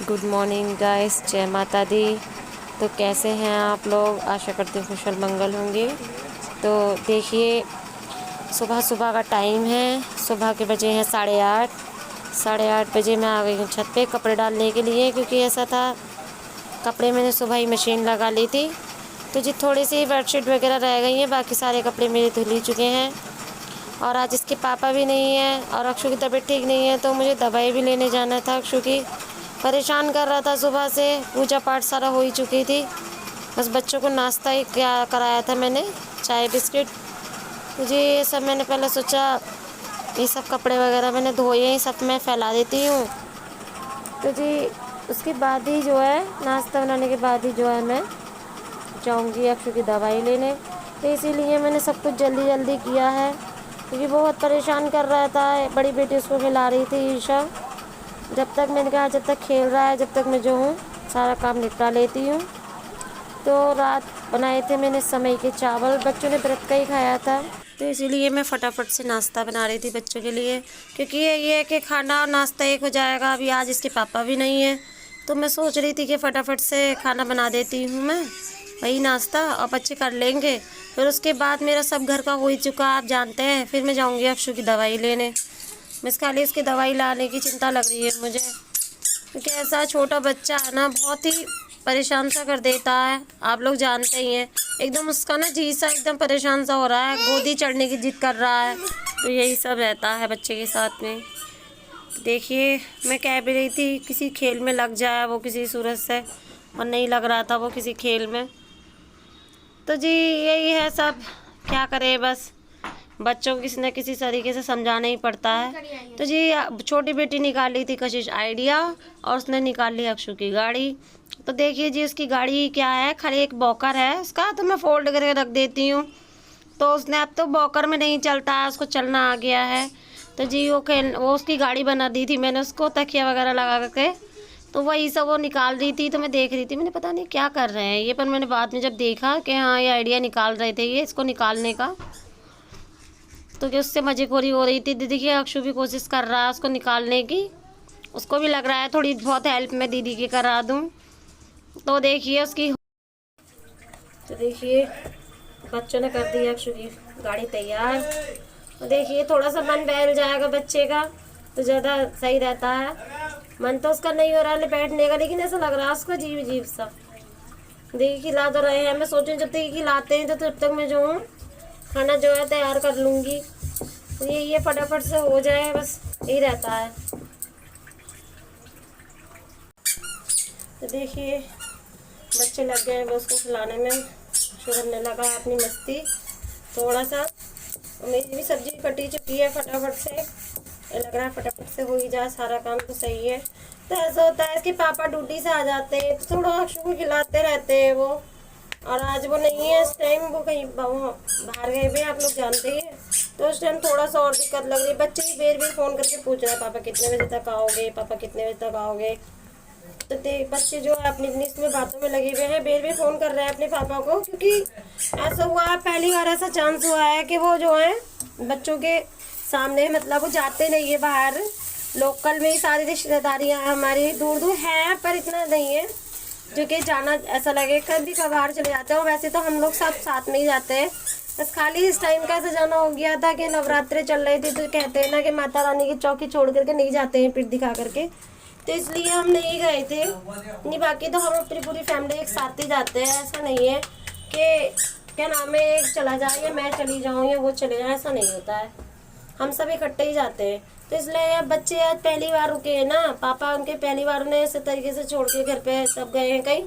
Good morning guys, जय माता दी। तो कैसे हैं आप लोग? आशा करते हैं कुशल मंगल होंगे। तो देखिए, सुबह सुबह का टाइम है। सुबह के बजे हैं 8:30। 8:30 बजे मैं आ गई हूँ छत पे कपड़े डालने के लिए, क्योंकि ऐसा था कपड़े मैंने सुबह ही मशीन लगा ली थी। तो जी थोड़ी सी बेडशीट वगैरह रह गई हैं, बाकी सारे कपड़े मेरे धुल ही चुके हैं। और आज इसके पापा भी नहीं है और अक्षु की तबीयत ठीक नहीं है, तो मुझे दवाई भी लेने जाना था। अक्षु की परेशान कर रहा था सुबह से, पूजा पाठ सारा हो ही चुकी थी। बस बच्चों को नाश्ता ही क्या कराया था मैंने, चाय बिस्किट। मुझे ये सब मैंने पहले सोचा, ये सब कपड़े वगैरह मैंने धोए ही सब मैं फैला देती हूँ। तो जी उसके बाद ही जो है, नाश्ता बनाने के बाद ही जो है मैं जाऊँगी अक्षु की दवाई लेने। तो इसीलिए मैंने सब कुछ जल्दी जल्दी किया है, क्योंकि बहुत परेशान कर रहा था। बड़ी बेटी उसको खिला रही थी ईशा। जब तक मैंने कहा जब तक खेल रहा है, जब तक मैं जो हूँ सारा काम निपटा लेती हूँ। तो रात बनाए थे मैंने समय के चावल, बच्चों ने व्रत का ही खाया था, तो इसीलिए मैं फटाफट से नाश्ता बना रही थी बच्चों के लिए, क्योंकि ये है कि खाना और नाश्ता एक हो जाएगा। अभी आज इसके पापा भी नहीं है, तो मैं सोच रही थी कि फटाफट से खाना बना देती हूँ मैं, वही नाश्ता और बच्चे कर लेंगे। फिर उसके बाद मेरा सब घर का हो ही चुका, आप जानते हैं। फिर मैं जाऊँगी अक्षु की दवाई लेने। बस खाली इसकी दवाई लाने की चिंता लग रही है मुझे, क्योंकि ऐसा छोटा बच्चा है ना, बहुत ही परेशान सा कर देता है। आप लोग जानते ही हैं, एकदम उसका ना जी सा एकदम परेशान सा हो रहा है, गोदी चढ़ने की जिद कर रहा है। तो यही सब रहता है बच्चे के साथ में। देखिए, मैं कह भी रही थी किसी खेल में लग जाए वो किसी सूरत से, और नहीं लग रहा था वो किसी खेल में। तो जी यही है सब, क्या करें, बस बच्चों को किसी न किसी तरीके से समझाना ही पड़ता है। तो जी छोटी बेटी निकाल ली थी कशिश आइडिया, और उसने निकाल ली अक्षु की गाड़ी। तो देखिए जी, उसकी गाड़ी क्या है, खाली एक बॉकर है उसका, तो मैं फोल्ड करके रख देती हूँ। तो उसने अब तो बॉकर में नहीं चलता है, उसको चलना आ गया है। तो जी वो उसकी गाड़ी बना दी थी मैंने उसको, तकिया वगैरह लगा करके। तो वही सब वो निकाल रही थी, तो मैं देख रही थी, मैंने पता नहीं क्या कर रहे हैं ये, पर मैंने बाद में जब देखा कि हाँ ये आइडिया निकाल रहे थे, ये इसको निकालने का। तो कि उससे मज़ेखोरी हो रही थी। दीदी की अक्षु भी कोशिश कर रहा है उसको निकालने की, उसको भी लग रहा है थोड़ी बहुत हेल्प मैं दीदी की करा दूं। तो देखिए उसकी, तो देखिए बच्चों ने कर दी अक्षु की गाड़ी तैयार। तो देखिए थोड़ा सा मन बहल जाएगा बच्चे का तो ज़्यादा सही रहता है। मन तो उसका नहीं हो रहा है बैठने का, लेकिन ऐसा लग रहा है उसको अजीब अजीब सा। देखिए खिला तो रहे हैं, मैं सोचूं जब तक खिलाते हैं तो तब तक मैं जो हूँ खाना जो है तैयार कर लूँगी। तो ये फटाफट से हो जाए, बस यही रहता है। तो देखिए बच्चे लग गए हैं बस को खिलाने में, शुरू करने लगा अपनी मस्ती थोड़ा सा। मेरी भी सब्जी कटी चुकी है, फटाफट से ये लग रहा है फटाफट से हो ही जाए सारा काम, तो सही है। तो ऐसा होता है कि पापा ड्यूटी से आ जाते हैं तो थोड़ा अक्षु को खिलाते रहते हैं वो, और आज वो नहीं है इस टाइम, वो कहीं बाहर गए हुए आप लोग जानते ही हैं। तो उस टाइम थोड़ा सा और दिक्कत लग रही है। बच्चे ही बेर बेर फ़ोन करके पूछ रहे हैं पापा कितने बजे तक आओगे, पापा कितने बजे तक आओगे। तो बच्चे जो है अपनी अपनी इसमें बातों में लगे हुए हैं, बेर बेर फ़ोन कर रहे हैं अपने पापा को, क्योंकि ऐसा हुआ है पहली बार ऐसा चांस हुआ है कि वो जो है बच्चों के सामने, मतलब वो जाते नहीं है बाहर, लोकल में ही सारी रिश्तेदारियाँ हमारी दूर दूर हैं, पर इतना नहीं है जो कि जाना ऐसा लगे। कभी कभार चले जाते हो, वैसे तो हम लोग सब साथ में ही जाते हैं। बस खाली इस टाइम का ऐसा जाना हो गया था कि नवरात्रे चल रहे थे, तो कहते हैं ना कि माता रानी की चौकी छोड़ करके नहीं जाते हैं पीठ दिखा करके, तो इसलिए हम नहीं गए थे। नहीं बाकी तो हम अपनी पूरी फैमिली एक साथ ही जाते हैं। ऐसा नहीं है कि क्या नाम है एक चला जाए या मैं चली जाऊँ या वो चले जाए, ऐसा नहीं होता है, हम सब इकट्ठे ही जाते हैं। तो इसलिए बच्चे आज पहली बार रुके हैं ना, पापा उनके पहली बार उन्हें इस तरीके से छोड़ के घर पे सब गए हैं कहीं,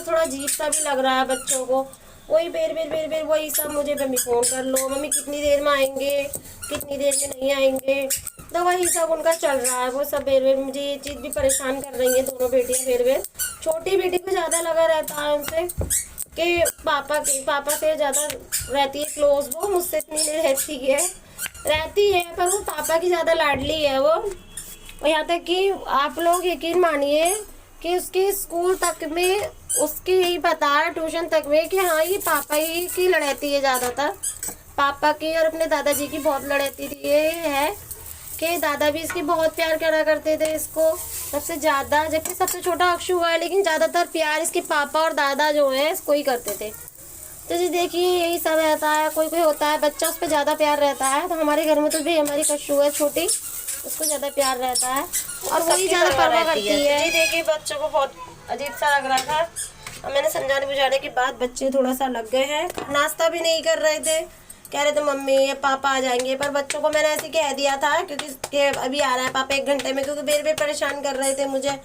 थोड़ा अजीब सा भी लग रहा है बच्चों को। वही बेर बेर बेर बेर वही सब, मुझे मम्मी फ़ोन कर लो, मम्मी कितनी देर में आएंगे, कितनी देर में नहीं आएंगे, तो वही सब उनका चल रहा है। वो सब बेर बेर, मुझे ये चीज़ भी परेशान कर रही है दोनों बेटियाँ बेर बेर। छोटी बेटी को ज़्यादा लगा रहता है उनसे कि पापा से ज़्यादा रहती है क्लोज, वो मुझसे इतनी नहीं रहती है, पर वो पापा की ज़्यादा लाडली है वो। और यहाँ तक कि आप लोग यकीन मानिए कि उसके स्कूल तक में उसके यही पता है, ट्यूशन तक में, कि हाँ ये पापा ही की लड़ती है ज़्यादातर, पापा की और अपने दादाजी की बहुत लड़ती थी। ये है कि दादा भी इसकी बहुत प्यार करा करते थे इसको, सबसे ज़्यादा, जबकि सबसे छोटा अक्षु हुआ है, लेकिन ज़्यादातर प्यार इसके पापा और दादा जो है इसको ही करते थे। तो जी देखिए यही सब रहता है, कोई कोई होता है बच्चा उस पर ज़्यादा प्यार रहता है। तो हमारे घर में तो भी हमारी कशु है छोटी, उसको ज़्यादा प्यार रहता है और वही ज़्यादा परवाह करती है। जी देखिए बच्चों को बहुत अजीब सा लग रहा था, और मैंने समझाने बुझाने के बाद बच्चे थोड़ा सा लग गए हैं। नाश्ता भी नहीं कर रहे थे, कह रहे थे मम्मी या पापा आ जाएंगे, पर बच्चों को मैंने ऐसे कह दिया था क्योंकि अभी आ रहा है पापा 1 घंटे में, क्योंकि बेर बेर परेशान कर रहे थे मुझे।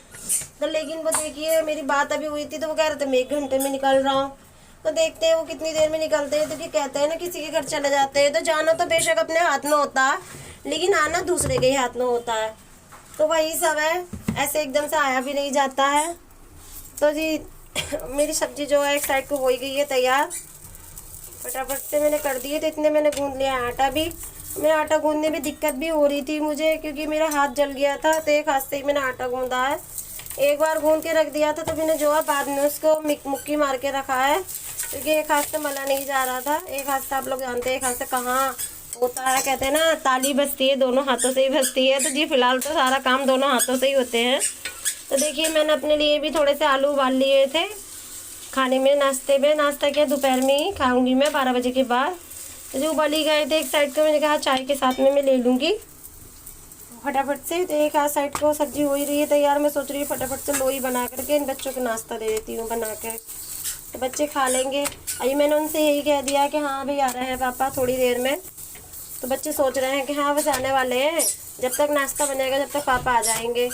तो लेकिन वो देखिए मेरी बात अभी हुई थी तो वो कह रहे थे मैं 1 घंटे में निकल रहा हूँ। तो देखते हैं वो कितनी देर में निकलते हैं। तो कि कहते हैं ना किसी के घर चले जाते हैं तो जाना तो बेशक अपने हाथ में होता है, लेकिन आना दूसरे के ही हाथ में होता है। तो वही सब है, ऐसे एकदम से आया भी नहीं जाता है। तो जी मेरी सब्जी जो है एक साइड को हो ही गई है तैयार, फटाफट से मैंने कर दिए। तो इतने मैंने गूंद लिया आटा भी। मेरा आटा गूंदने में दिक्कत भी हो रही थी मुझे, क्योंकि मेरा हाथ जल गया था। तो एक हाथ से ही मैंने आटा गूंदा है, एक बार गूंद के रख दिया था तो मैंने जो है बाद में उसको मुक्की मार के रखा है, क्योंकि एक हाथ से मला नहीं जा रहा था। एक हाथ से आप लोग जानते हैं एक हाथ से कहाँ होता है, कहते हैं ना ताली बजती है दोनों हाथों से ही बजती है। तो जी फिलहाल तो सारा काम दोनों हाथों से ही होते हैं। तो देखिए मैंने अपने लिए भी थोड़े से आलू उबाल लिए थे खाने में, नाश्ते में। नाश्ता क्या दोपहर में ही खाऊंगी मैं 12 बजे के बाद। तो जो उबाल ही गए थे एक साइड को, मैंने कहा चाय के साथ में मैं ले लूँगी फटाफट से। तो एक हाथ साइड को सब्जी हो ही रही है तैयार, मैं सोच रही हूँ फटाफट से लोई बना करके इन बच्चों को नाश्ता दे देती हूँ बना कर, तो बच्चे खा लेंगे। अभी मैंने उनसे यही कह दिया कि हाँ भाई आ रहे हैं पापा थोड़ी देर में। तो बच्चे सोच रहे हैं कि हाँ बस आने वाले हैं, जब तक नाश्ता बनेगा जब तक पापा आ जाएंगे।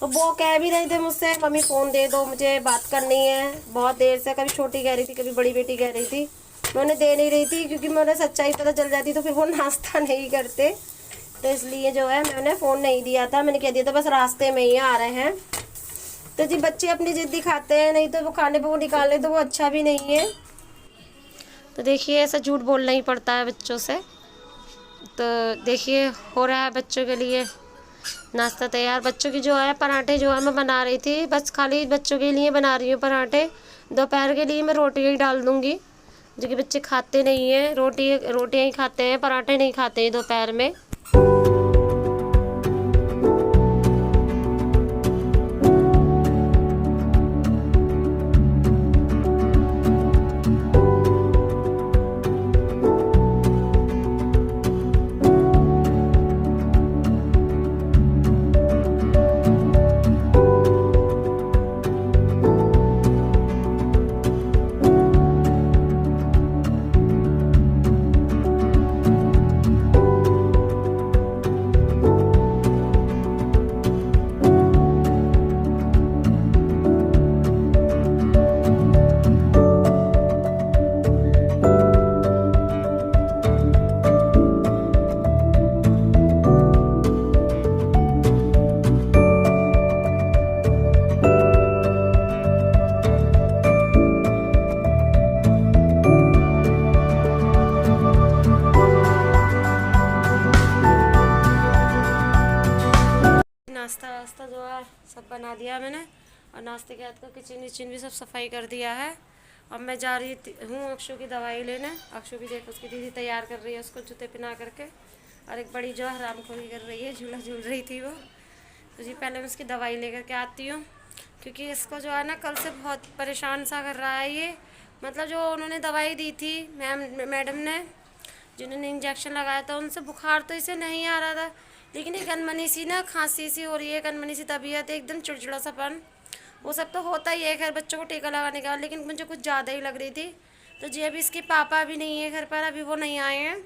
तो वो कह भी रहे थे मुझसे मम्मी फ़ोन दे दो, मुझे बात करनी है बहुत देर से। कभी छोटी कह रही थी, कभी बड़ी बेटी कह रही थी। मैं उन्हें दे नहीं रही थी क्योंकि मैं उन्हें सच्चाई पता चल जाती तो फिर वो नाश्ता नहीं करते। तो इसलिए जो है मैंने फ़ोन नहीं दिया था, मैंने कह दिया था बस रास्ते में ही आ रहे हैं। तो जी बच्चे अपनी ज़िद दिखाते हैं, नहीं तो वो खाने पे वो निकाले तो वो अच्छा भी नहीं है। तो देखिए ऐसा झूठ बोलना ही पड़ता है बच्चों से। तो देखिए हो रहा है बच्चों के लिए नाश्ता तैयार। बच्चों की जो है पराठे जो है मैं बना रही थी, बस खाली बच्चों के लिए बना रही हूँ पराठे। दोपहर के लिए मैं रोटी ही डाल दूँगी, जो कि बच्चे खाते नहीं हैं, रोटियाँ ही खाते हैं, पराठे नहीं खाते हैं दोपहर में। नाश्ता वास्ता जो है सब बना दिया मैंने, और नाश्ते के बाद का किचन विचन भी सब सफाई कर दिया है। अब मैं जा रही हूँ अक्षु की दवाई लेने। अक्षु भी देखो उसकी दीदी तैयार कर रही है उसको जूते पहना करके, और एक बड़ी जो है हरामखोरी कर रही है, झूला झूल रही थी वो। तो जी पहले मैं उसकी दवाई लेकर के आती हूँ, क्योंकि इसको जो है ना कल से बहुत परेशान सा कर रहा है ये। मतलब जो उन्होंने दवाई दी थी मैडम ने, जिन्होंने इंजेक्शन लगाया था, उनसे बुखार तो इसे नहीं आ रहा था, लेकिन एक अनमनी सी ना खांसी सी हो रही है, एक अनमनी सी तबीयत, एकदम चिड़चिड़ा सापन, वो सब तो होता ही है खैर बच्चों को टीका लगाने का, लेकिन मुझे कुछ ज़्यादा ही लग रही थी। तो जी अभी इसके पापा भी नहीं है घर पर, अभी वो नहीं आए हैं।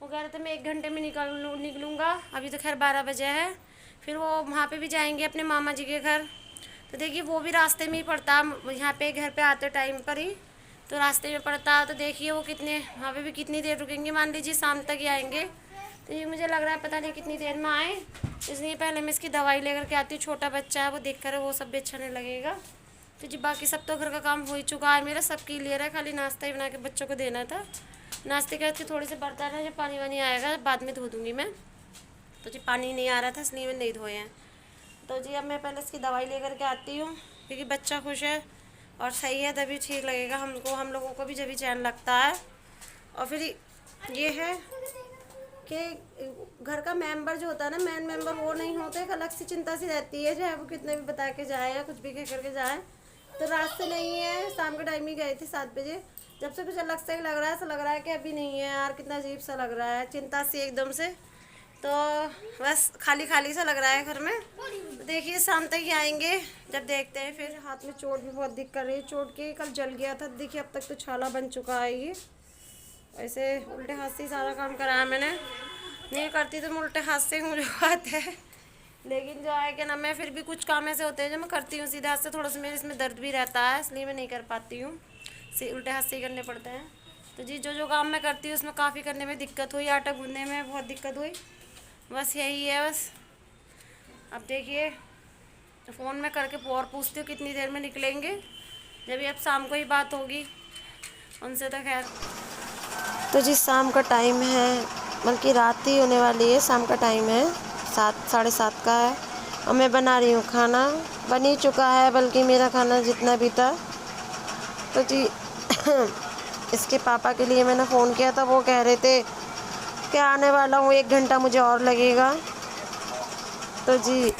वो कह रहे थे मैं 1 घंटे में निकलूँगा, अभी तो खैर 12 बजे है। फिर वो वहाँ पे भी जाएंगे अपने मामा जी के घर। तो देखिए वो भी रास्ते में ही पड़ता, यहाँ पे घर पे आते टाइम पर ही तो रास्ते में पड़ता। तो देखिए वो कितने वहाँ पे भी कितनी देर रुकेंगे, मान लीजिए शाम तक ही आएंगे। तो ये मुझे लग रहा है पता नहीं कितनी देर में आए, इसलिए पहले मैं इसकी दवाई लेकर के आती हूँ। छोटा बच्चा है वो देख कर वो सब भी अच्छा नहीं लगेगा। तो जी बाकी सब तो घर का काम हो ही चुका है मेरा, सब क्लियर है, खाली नाश्ता ही बना के बच्चों को देना था। नाश्ते के बाद थोड़े से बर्तन है, जो पानी वानी आएगा बाद में धो दूँगी मैं। तो जी पानी नहीं आ रहा था इसलिए मैं नहीं धोए हैं। तो जी अब मैं पहले इसकी दवाई लेकर के आती हूँ, क्योंकि बच्चा खुश है और सही है तभी ठीक लगेगा हमको, हम लोगों को भी जब भी चैन लगता है। और फिर ये है कि घर का मेंबर जो होता है ना, मेन मेंबर वो नहीं होता, एक अलग सी चिंता सी रहती है, चाहे वो कितने भी बता के जाए या कुछ भी कह करके जाए। तो रात से नहीं है, शाम के टाइम ही गए थे 7 बजे। जब से कुछ अलग से लग रहा है, ऐसा लग रहा है कि अभी नहीं है यार, कितना अजीब सा लग रहा है, चिंता सी एकदम से। तो बस खाली खाली सा लग रहा है घर में। तो देखिए शाम तक ही आएंगे, जब देखते हैं। फिर हाथ में चोट भी बहुत दिख कर रही है, चोट के कल जल गया था, देखिए अब तक तो छाला बन चुका है ये। ऐसे उल्टे हाथ से ही सारा काम कराया मैंने, नहीं करती तो मैं उल्टे हाथ से मुझे बात है। लेकिन जो है कि ना, मैं फिर भी कुछ काम ऐसे होते हैं जो मैं करती हूँ सीधे हाथ से, थोड़ा सा मेरे इसमें दर्द भी रहता है, इसलिए मैं नहीं कर पाती हूँ, उल्टे हाथ से ही करने पड़ते हैं। तो जी जो जो काम मैं करती हूँ उसमें काफ़ी करने में दिक्कत हुई, आटा गूंदने में बहुत दिक्कत हुई, बस यही है बस। अब देखिए फ़ोन में करके और पूछती हूँ कितनी देर में निकलेंगे, जब अब शाम को ही बात होगी उनसे। तो खैर, तो जी शाम का टाइम है, बल्कि रात ही होने वाली है, शाम का टाइम है, 7 साढ़े 7 का है। और मैं बना रही हूँ खाना, बन ही चुका है बल्कि मेरा खाना जितना भी था। तो जी इसके पापा के लिए मैंने फ़ोन किया था, वो कह रहे थे कि आने वाला हूँ, 1 घंटा मुझे और लगेगा। तो जी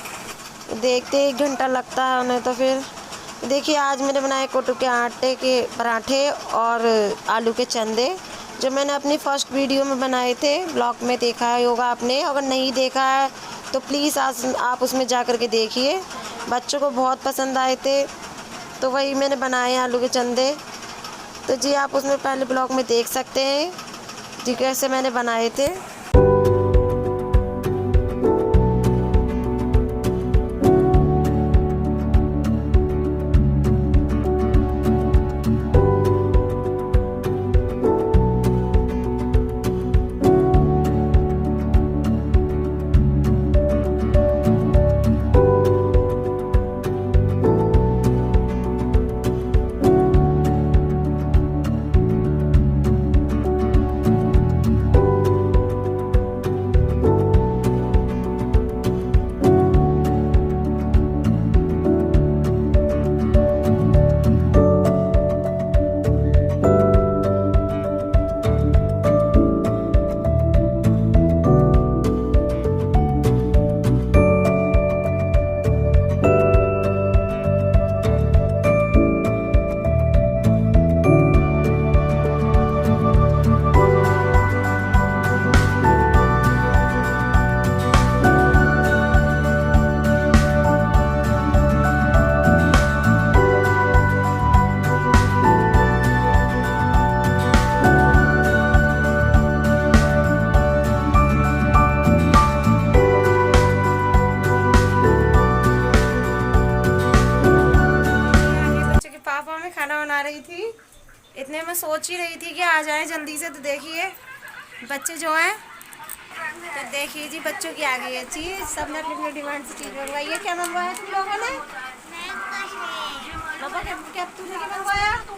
देखते 1 घंटा लगता है उन्हें। तो फिर देखिए आज मैंने बनाए कोटू के आटे के पराठे और आलू के चंदे, जो मैंने अपनी फर्स्ट वीडियो में बनाए थे, ब्लॉग में देखा है होगा आपने। अगर नहीं देखा है तो प्लीज़ आज आप उसमें जा कर के देखिए, बच्चों को बहुत पसंद आए थे। तो वही मैंने बनाए आलू के चंदे। तो जी आप उसमें पहले ब्लॉग में देख सकते हैं जी कैसे मैंने बनाए थे। खाना बना रही थी, इतने में सोच ही रही थी कि आ जाए जल्दी से। तो देखिए बच्चे जो हैं, तो देखिए जी बच्चों की आ गई है चीज़, सब ने अपनी डिमांड से चीज़ मंगवाई है। क्या मंगवाया तुम लोगों ने? पापा क्या तूने क्या मंगवाया? तो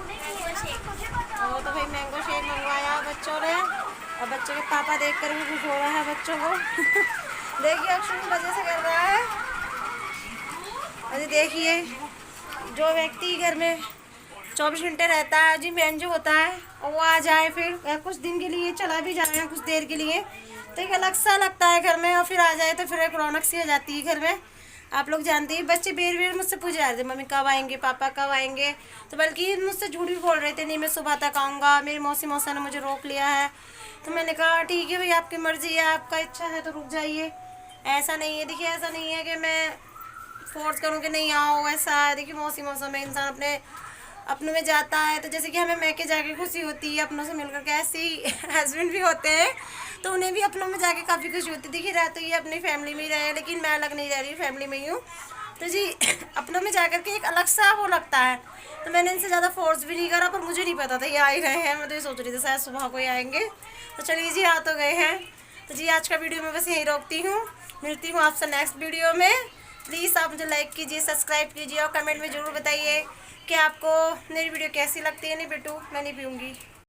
भाई मैंगो शेक मंगवाया बच्चों ने, और बच्चों के पापा देख कर भी खुश हो रहा है बच्चों को। देखिए अक्षु वजह से कर रहा है। अरे देखिए जो व्यक्ति घर में 24 घंटे रहता है जी, मेन जो होता है, और वो आ जाए फिर कुछ दिन के लिए चला भी जाए कुछ देर के लिए, तो एक अलग सा लगता है घर में, और फिर आ जाए तो फिर एक रौनक सी हो जाती है घर में। आप लोग जानते हैं बच्चे बेर मुझसे पूछ रहे थे मम्मी कब आएंगे, पापा कब आएंगे। तो बल्कि मुझसे झूठ भी बोल रहे थे, नहीं मैं सुबह तक आऊँगा, मेरी मौसा ने मुझे रोक लिया है। तो मैंने कहा ठीक है भाई, आपकी मर्ज़ी है, आपका इच्छा है तो रुक जाइए। ऐसा नहीं है, देखिए ऐसा नहीं है कि मैं फोर्स करूँ कि नहीं आओ, ऐसा है। देखिए मौसम में इंसान अपनों में जाता है, तो जैसे कि हमें मैके जाके खुशी होती है अपनों से मिलकर के, ऐसे ही हस्बैंड भी होते हैं तो उन्हें भी अपनों में जाके काफ़ी खुशी होती है। देखिए रह तो ये अपनी फैमिली में ही रहे, लेकिन मैं अलग नहीं रह रही, फैमिली में ही हूँ। तो जी अपनों में जाकर के एक अलग सा वो लगता है। तो मैंने इनसे ज़्यादा फोर्स भी नहीं करा, पर मुझे नहीं पता था ये आ ही रहे हैं। मैं तो ये सोच रही थी शायद सुबह को ही आएंगे। तो चलिए जी आ तो गए हैं। तो जी आज का वीडियो मैं बस यहीं रोकती हूँ, मिलती हूँ आपसे नेक्स्ट वीडियो में। प्लीज़ आप मुझे लाइक कीजिए, सब्सक्राइब कीजिए और कमेंट में ज़रूर बताइए कि आपको मेरी वीडियो कैसी लगती है। नहीं बेटू मैं नहीं पीऊँगी।